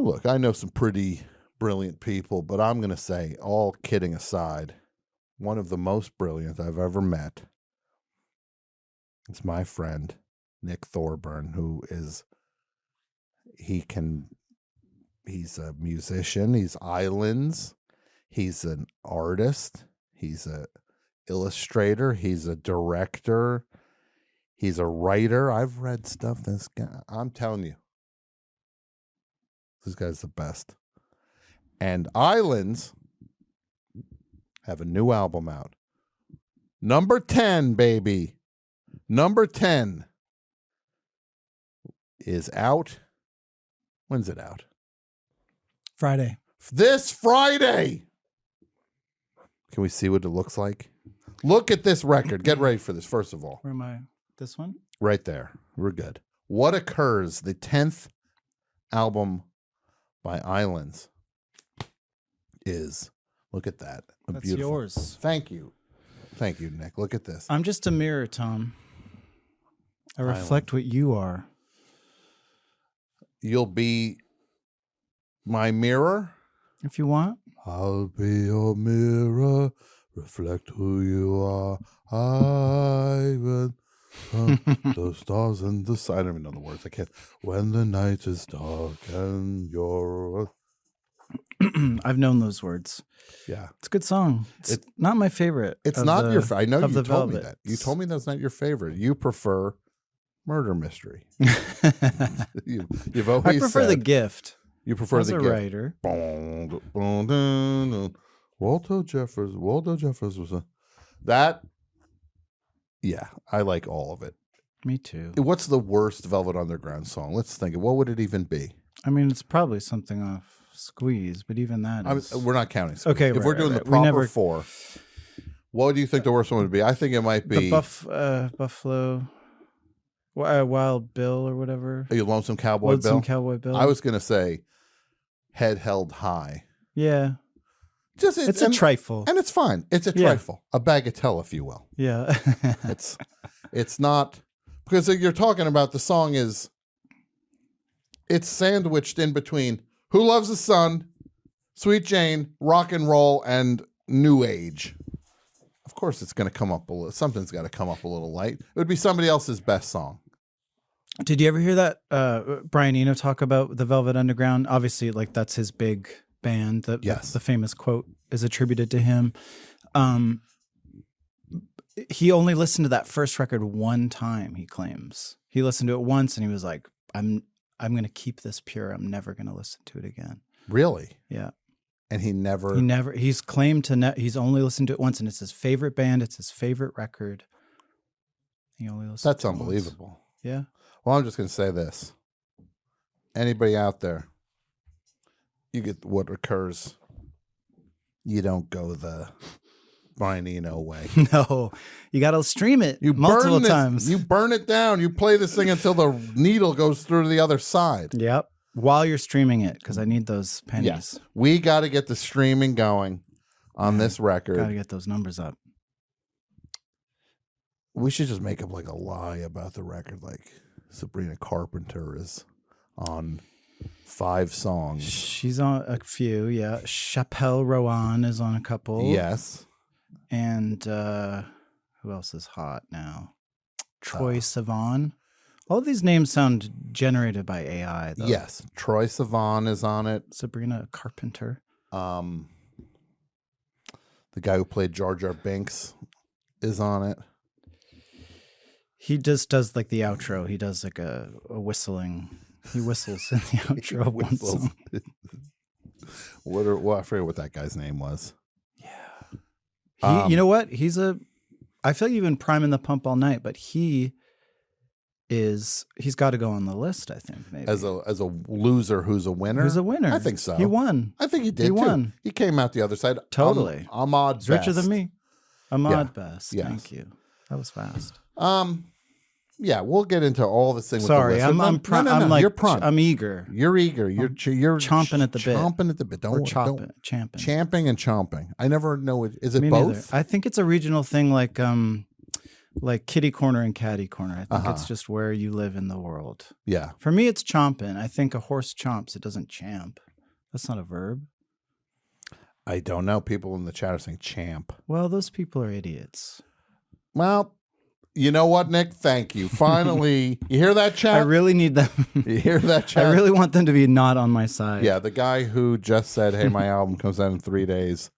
Look, I know some pretty brilliant people, but I'm going to say, all kidding aside, one of the most brilliant I've ever met is my friend, Nick Thorburn, who is, he's a musician, he's islands, he's an artist, he's a illustrator, he's a director, he's a writer. I've read stuff this guy, I'm telling you, this guy's the best. And Islands have a new album out. Number 10, baby. Number 10 is out. When's it out? Friday. This Friday. Can we see what it looks like? Look at this record. Get ready for this, first of all. Where am I? This one? Right there. We're good. What Occurs, the 10th album by Islands, is, look at that. That's beautiful. yours. Thank you. Thank you, Nick. Look at this. I'm just a mirror, Tom. I reflect what you are. You'll be my mirror? If you want. I'll be your mirror, reflect who you are. I will the stars and the sun. I don't even know the words. I can't. When the night is dark and you're... I've known those words. Yeah. It's a good song. It's not my favorite. It's not your favorite. I know you told me Velvets. that. You told me that's not your favorite. You prefer murder mystery. You've always I prefer The Gift. You prefer As The a Gift. writer. Waldo Jeffers was that. Yeah, I like all of it. Me too. What's the worst Velvet Underground song? Let's think. What would it even be? I mean, it's probably something off Squeeze, but even that is... We're not counting Squeeze. Okay, if we're doing the proper four, what do you think the worst one would be? I think it might be... The Buffalo... Wild Bill or whatever. Are you Lonesome Cowboy Lonesome Cowboy Bill. I was going to say Head Held High. Yeah. It's a trifle. And it's fine. It's a trifle. A bagatelle, if you will. Yeah. It's not... Because you're talking about the song is... It's sandwiched in between Who Loves the Sun, Sweet Jane, Rock and Roll, and New Age. Of course, it's going to come up a little. Something's got to come up a little light. It would be somebody else's best song. Did you ever hear that Brian Eno talk about the Velvet Underground? Obviously, like that's his big band. Yes. The famous quote is attributed to him. He only listened to that first record one time, he claims. He listened to it once and he was like, I'm going to keep this pure. I'm never going to listen to it again. Really? Yeah. And he's claimed to, he's only listened to it once and it's his favorite band. It's his favorite record. He only listened That's unbelievable. Once. Yeah. Well, I'm just going to say this. Anybody out there, you get What Occurs. You don't go the Brian Eno way. No, you got to stream it multiple times. You burn it down. You play this thing until the needle goes through to the other side. Yep. While you're streaming it, because I need those pennies. Yes. We got to get the streaming going on this record. Got to get those numbers up. We should just make up like a lie about the record, like Sabrina Carpenter is on 5 songs. She's on a few, yeah. Chappelle Rowan is on a couple. Yes. And who else is hot now? Troye Sivan. All of these names sound generated by AI, though. Yes. Troye Sivan is on it. Sabrina Carpenter. The guy who played Jar Jar Binks is on it. He just does like the outro. He does like a whistling. He whistles in the outro of one song. I forget what that guy's name was. Yeah. You know what? I feel like you've been priming the pump all night, but he's got to go on the list, I think, maybe. As a loser who's a winner? Who's a winner. I think so. He won. I think he did, He too. won. He came out the other side. Totally. Ahmad He's richer than me. Ahmad Best. Yes. Thank you. That was fast. Yeah, we'll get into all this thing. Sorry, with the list. I'm like, you're prime. I'm eager. You're eager. You're chomping at the bit. Chomping at the bit. Champing. Champing and chomping. I never know. Is it Me both? neither. I think it's a regional thing. Like Like kitty corner and catty corner. I think it's Uh-huh. just where you live in the world. Yeah. For me, it's chomping. I think a horse chomps. It doesn't champ. That's not a verb. I don't know. People in the chat are saying champ. Well, those people are idiots. Well, you know what, Nick? Thank you. Finally, you hear that, chat? I really need them. You hear that, chat? I really want them to be not on my side. Yeah, the guy who just said, "Hey, my album comes out in 3 days."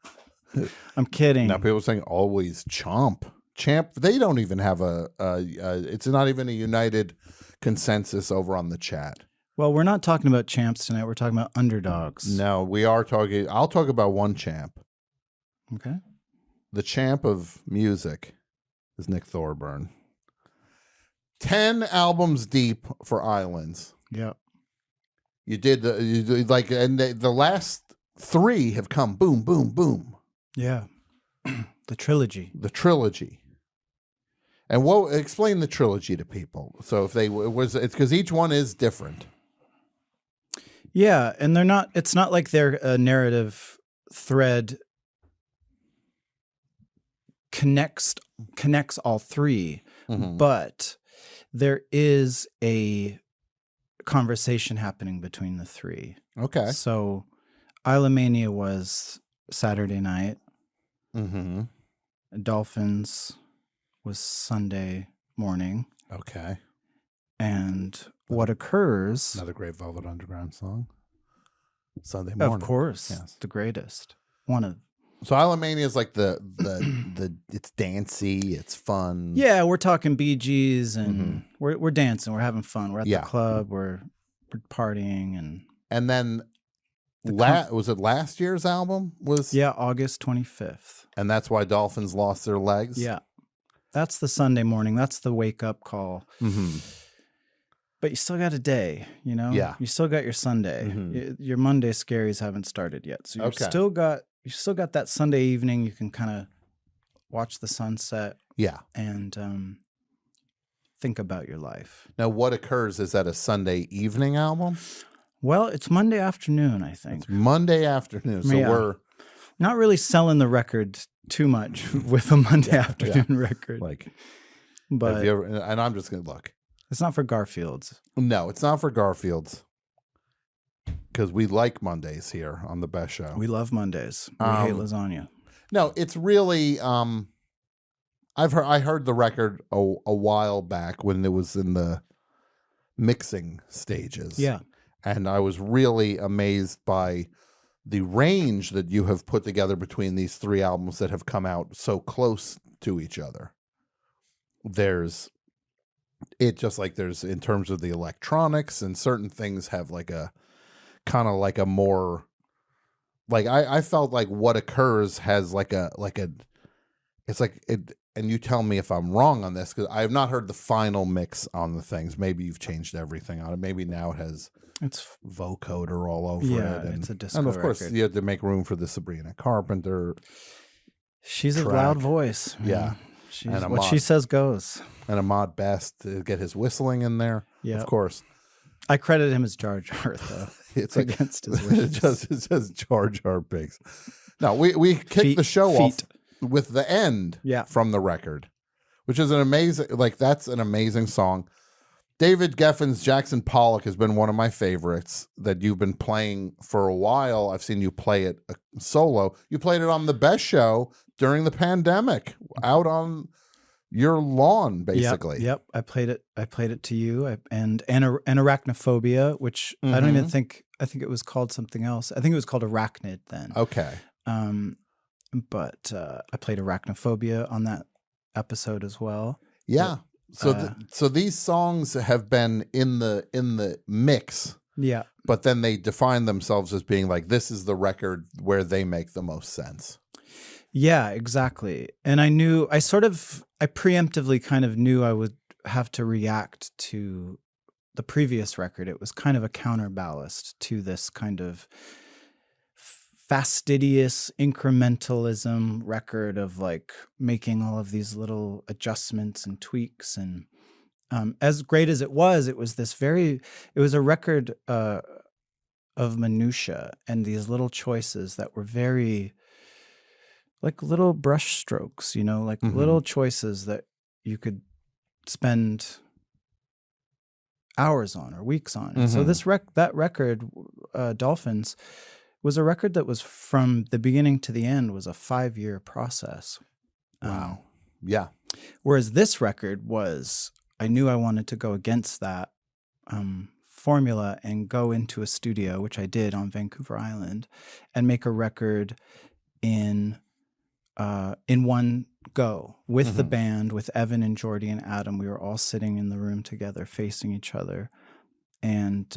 I'm kidding. Now people are saying always chomp. Champ, they don't even have it's not even a united consensus over on the chat. Well, we're not talking about champs tonight. We're talking about underdogs. No, we are talking. I'll talk about one champ. Okay. The champ of music is Nick Thorburn. 10 albums deep for Islands. Yeah. You did and the last 3 have come boom, boom, boom. Yeah. The trilogy. The trilogy. And explain the trilogy to people. So if it's because each one is different. Yeah, and it's not like their narrative thread connects all 3, Mhm. but there is a conversation happening between the 3. Okay. So Islamania was Saturday night. Mm-hmm. Dolphins was Sunday morning. Okay. And what occurs... Another great Velvet Underground song. Sunday morning. Of course. Yes. The greatest. One of... So Islamania is like the it's dancey, it's fun. Yeah, we're talking Bee Gees and we're dancing, we're having fun. We're at the club, we're partying and then was it last year's album? August 25th. And that's why Dolphins lost their legs? Yeah. That's the Sunday morning. That's the wake up call. Mm-hmm. But you still got a day, you know? Yeah. You still got your Sunday. Mm-hmm. Your Monday scaries haven't started yet. So you still got that Sunday evening. You can kind of watch the sunset. Yeah. And think about your life. Now, what occurs? Is that a Sunday evening album? Well, it's Monday afternoon, I think. It's Monday afternoon. So we're not really selling the record too much with a Monday afternoon record. But have you ever, and I'm just going to look. It's not for Garfields. No, it's not for Garfields. Because we like Mondays here on the Best Show. We love Mondays. We hate lasagna. No, it's really. I heard the record a while back when it was in the mixing stages. Yeah, and I was really amazed by the range that you have put together between these 3 albums that have come out so close to each other. There's in terms of the electronics, and certain things have like a kind of like a more like I felt like What Occurs has it's like it, and you tell me if I'm wrong on this because I have not heard the final mix on the things. Maybe you've changed everything on it. Maybe now it's vocoder all over it. And it's a disco and of course record. you have to make room for the Sabrina Carpenter. She's a track. loud voice. Yeah. And what she says goes. And Ahmad Best to get his whistling in there. Yeah, of course. I credit him as Jar Jar though. It's against his wishes. It says Jar Jar Binks. Now we kicked the show off with the end from the record, which is an amazing song. David Geffen's Jackson Pollock has been one of my favorites that you've been playing for a while. I've seen you play it solo. You played it on the Best Show during the pandemic, out on your lawn, basically. Yep. I played it to you and Arachnophobia, which I don't even think. I think it was called something else. I think it was called Arachnid then. Okay. But I played Arachnophobia on that episode as well. Yeah. So these songs have been in the mix. Yeah. But then they define themselves as being like, this is the record where they make the most sense. Yeah, exactly. And I preemptively kind of knew I would have to react to the previous record. It was kind of a counterballast to this kind of fastidious incrementalism record of like making all of these little adjustments and tweaks. And as great as it was a record of minutia and these little choices that were very like little brush strokes, like little choices that you could spend hours on or weeks on. And so that record, Dolphins, was a record that was from the beginning to the end was a 5-year process. Wow. Yeah. Whereas this record was, I knew I wanted to go against that formula and go into a studio, which I did on Vancouver Island, and make a record in one go with the band, with Evan and Jordy and Adam. We were all sitting in the room together, facing each other, and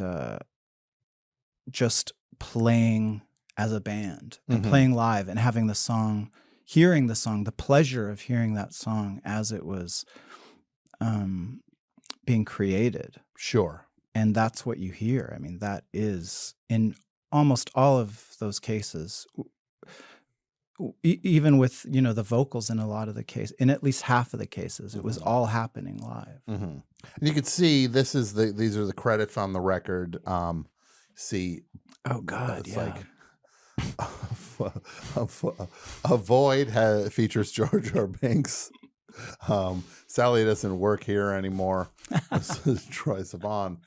just playing as a band and playing live and having the song, hearing the song, the pleasure of hearing that song as it was being created. Sure. And that's what you hear. I mean, that is in almost all of those cases, even with, the vocals in a lot of the case, in at least half of the cases, it was all happening live. And you could see these are the credits on the record. See, oh God, it's yeah. A Void features Jar Jar Binks. Sally doesn't work here anymore. This is Troye Sivan.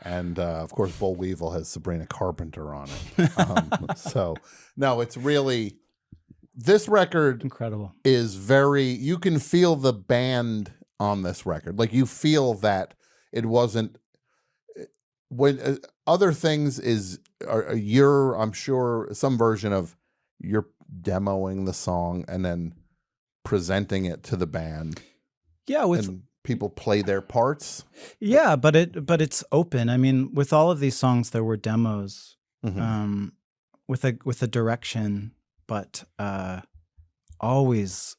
And of course, Boll Weevil has Sabrina Carpenter on it. So no, it's really, this record Incredible. is you can feel the band on this record. Like you feel that it wasn't, when other things I'm sure some version of you're demoing the song and then presenting it to the band. Yeah, and people play their parts. Yeah, but it's open. I mean, with all of these songs, there were demos with a direction, but always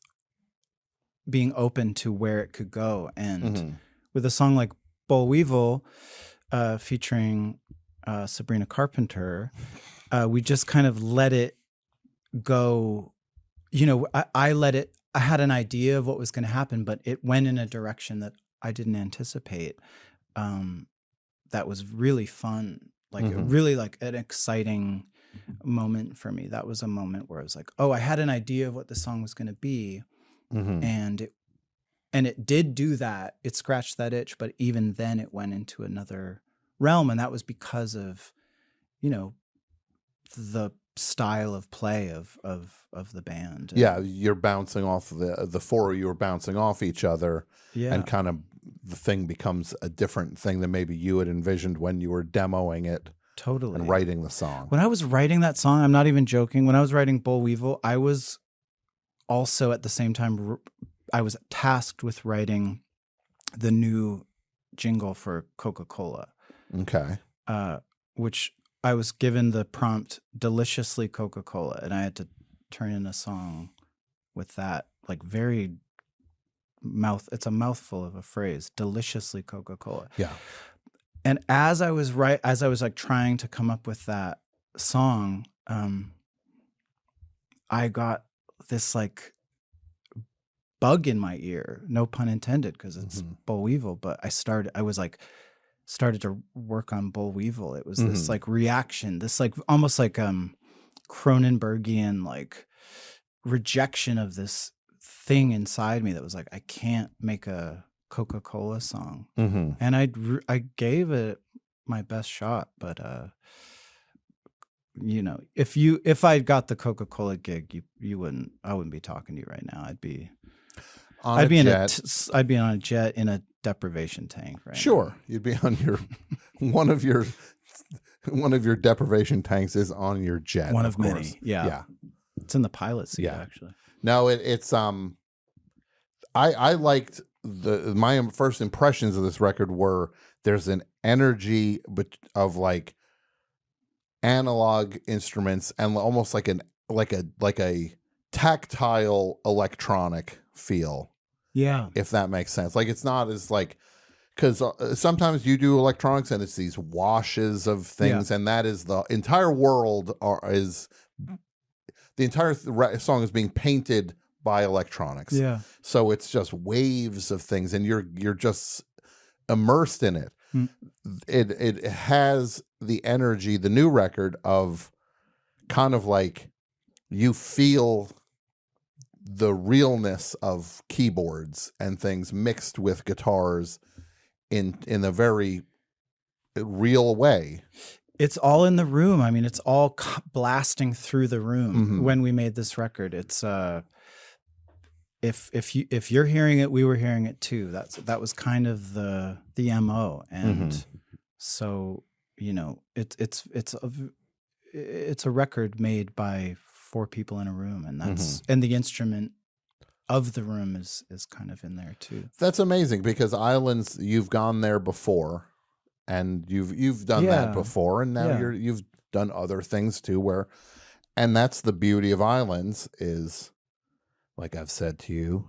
being open to where it could go. And with a song like Boll Weevil, featuring Sabrina Carpenter, we just kind of let it go. I had an idea of what was going to happen, but it went in a direction that I didn't anticipate. That was really fun. Like really like an exciting moment for me. That was a moment where I was like, oh, I had an idea of what the song was going to be. And it did do that. It scratched that itch, but even then it went into another realm. And that was because of, the style of play of the band. Yeah, you're bouncing off the four of you are bouncing off each other, and kind of the thing becomes a different thing than maybe you had envisioned when you were demoing it. Totally. And writing the song. When I was writing that song, I'm not even joking. When I was writing Boll Weevil, I was also at the same time, I was tasked with writing the new jingle for Coca-Cola. Okay. Which I was given the prompt, Deliciously Coca-Cola, and I had to turn in a song with that, like very it's a mouthful of a phrase, Deliciously Coca-Cola. Yeah. And as I was like trying to come up with that song, I got this like bug in my ear, no pun intended, because it's Boll Weevil, but I started to work on Boll Weevil. It was this like reaction, this like almost like Cronenbergian like rejection of this thing inside me that was like, I can't make a Coca-Cola song. And I gave it my best shot, but if I got the Coca-Cola gig, I wouldn't be talking to you right now. I'd be on a jet in a deprivation tank, right? Sure. You'd be on your one of your deprivation tanks is on your jet. One of course. many. Yeah. It's in the pilot seat, actually. No, it's I liked my first impressions of this record were there's an energy of like analog instruments and almost like a tactile electronic feel. Yeah. If that makes sense. Like it's not as like, because sometimes you do electronics and it's these washes of things, and that is the entire world the entire song is being painted by electronics. Yeah. So it's just waves of things, and you're just immersed in it. It has the energy, the new record, of kind of like you feel the realness of keyboards and things mixed with guitars in a very real way. It's all in the room. I mean, it's all blasting through the room when we made this record. It's if you're hearing it, we were hearing it too. That was kind of the MO, and so it's a record made by 4 people in a room, and that's and the instrument of the room is kind of in there too. That's amazing, because Islands, you've gone there before, and you've done that before, and now you've done other things too. And that's the beauty of Islands is, like I've said to you,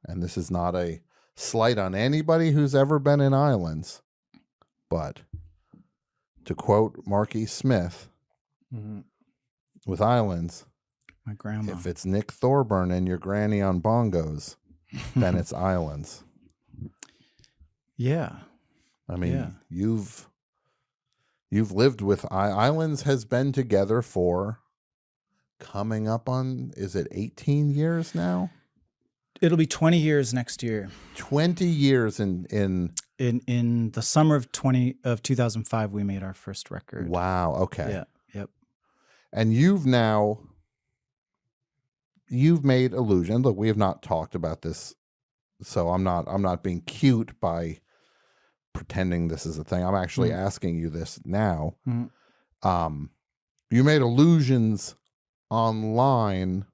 and this is not a slight on anybody who's ever been in Islands, but to quote Marky Smith with Islands, my grandma, if it's Nick Thorburn and your granny on bongos, then it's Islands. Yeah. I mean, you've lived with Islands has been together for coming up on, is it 18 years now? It'll be 20 years next year. 20 years in the summer of 2005 we made our first record. Wow, okay. Yeah, yep. And you've made Illusion. Look, we have not talked about this, so I'm not being cute by pretending this is a thing. I'm actually asking you this now. You made allusions online,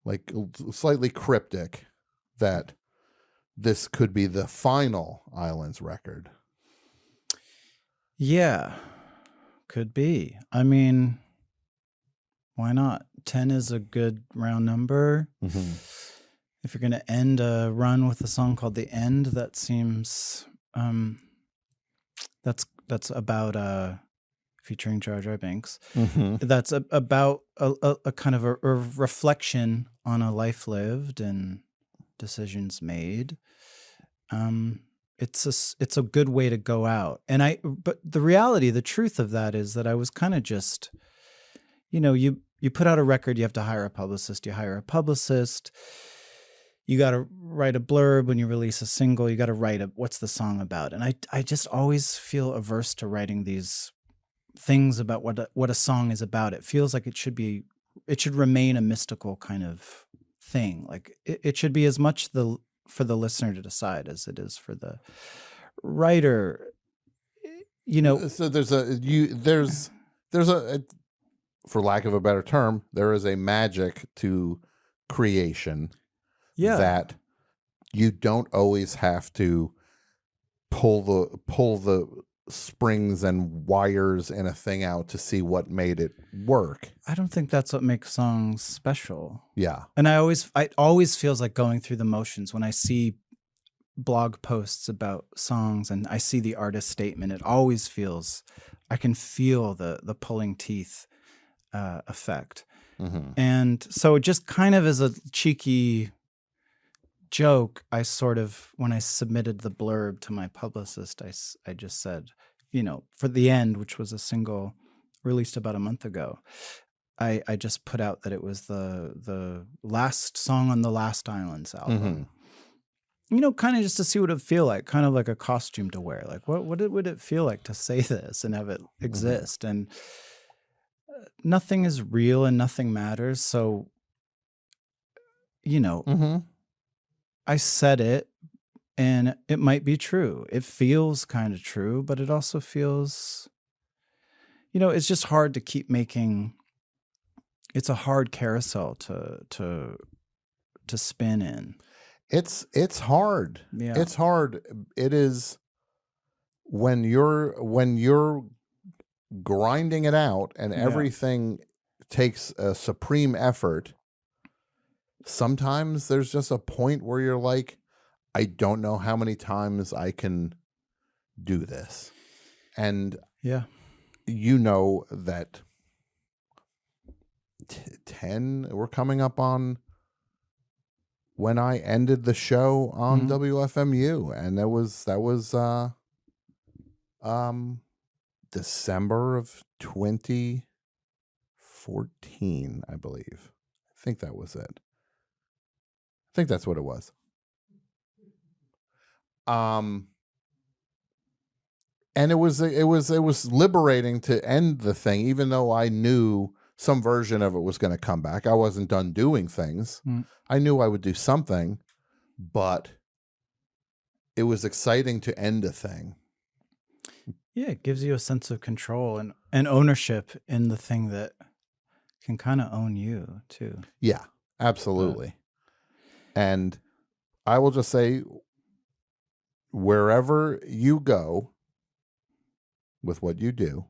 like slightly cryptic, that this could be the final Islands record. Yeah, could be. I mean, why not? 10 is a good round number. If you're going to end a run with a song called The End, that seems that's about featuring Jar Jar Binks. That's about a kind of a reflection on a life lived and decisions made. It's a good way to go out. But the reality, the truth of that is that I was kind of just, you put out a record, you have to hire a publicist. You hire a publicist. You got to write a blurb when you release a single. You got to write what's the song about. And I just always feel averse to writing these things about what a song is about. It feels like it should remain a mystical kind of thing. Like it should be as much for the listener to decide as it is for the writer. So there's a for lack of a better term, there is a magic to creation that you don't always have to pull the springs and wires in a thing out to see what made it work. I don't think that's what makes songs special. Yeah. And it always feels like going through the motions when I see blog posts about songs and I see the artist statement. It always feels, I can feel the pulling teeth effect. And so just kind of as a cheeky joke, I sort of, when I submitted the blurb to my publicist, I just said, for The End, which was a single released about a month ago, I just put out that it was the last song on the Last Islands album. Kind of just to see what it'd feel like, kind of like a costume to wear. Like, what would it feel like to say this and have it exist? And nothing is real and nothing matters. So, I said it and it might be true. It feels kind of true, but it also feels, it's just hard to keep making. It's a hard carousel to spin in. It's hard. Yeah. It's hard. It is when you're grinding it out and everything takes a supreme effort. Sometimes there's just a point where you're like, I don't know how many times I can do this. And that 10, we're coming up on when I ended the show on WFMU, and that was December of 2014, I believe. I think that was it. I think that's what it was. And it was liberating to end the thing, even though I knew some version of it was going to come back. I wasn't done doing things. I knew I would do something, but it was exciting to end a thing. Yeah, it gives you a sense of control and ownership in the thing that can kind of own you too. Yeah, absolutely. And I will just say, wherever you go with what you do,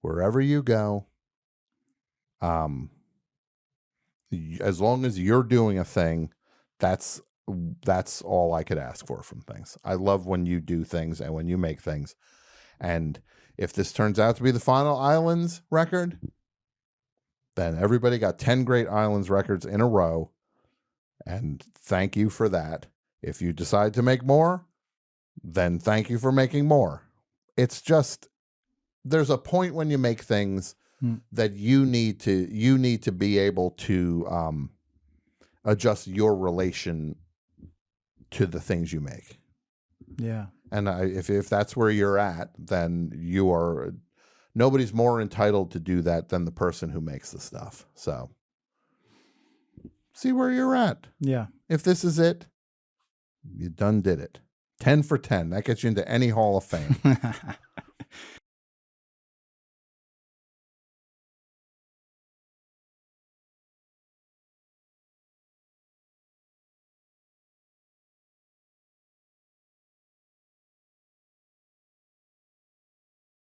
wherever you go, as long as you're doing a thing, that's all I could ask for from things. I love when you do things and when you make things. And if this turns out to be the final Islands record, then everybody got 10 great Islands records in a row. And thank you for that. If you decide to make more, then thank you for making more. It's just, there's a point when you make things that you need to be able to adjust your relation to the things you make. Yeah. And if that's where you're at, then nobody's more entitled to do that than the person who makes the stuff. So see where you're at. Yeah. If this is it, you done did it. 10 for 10. That gets you into any Hall of Fame.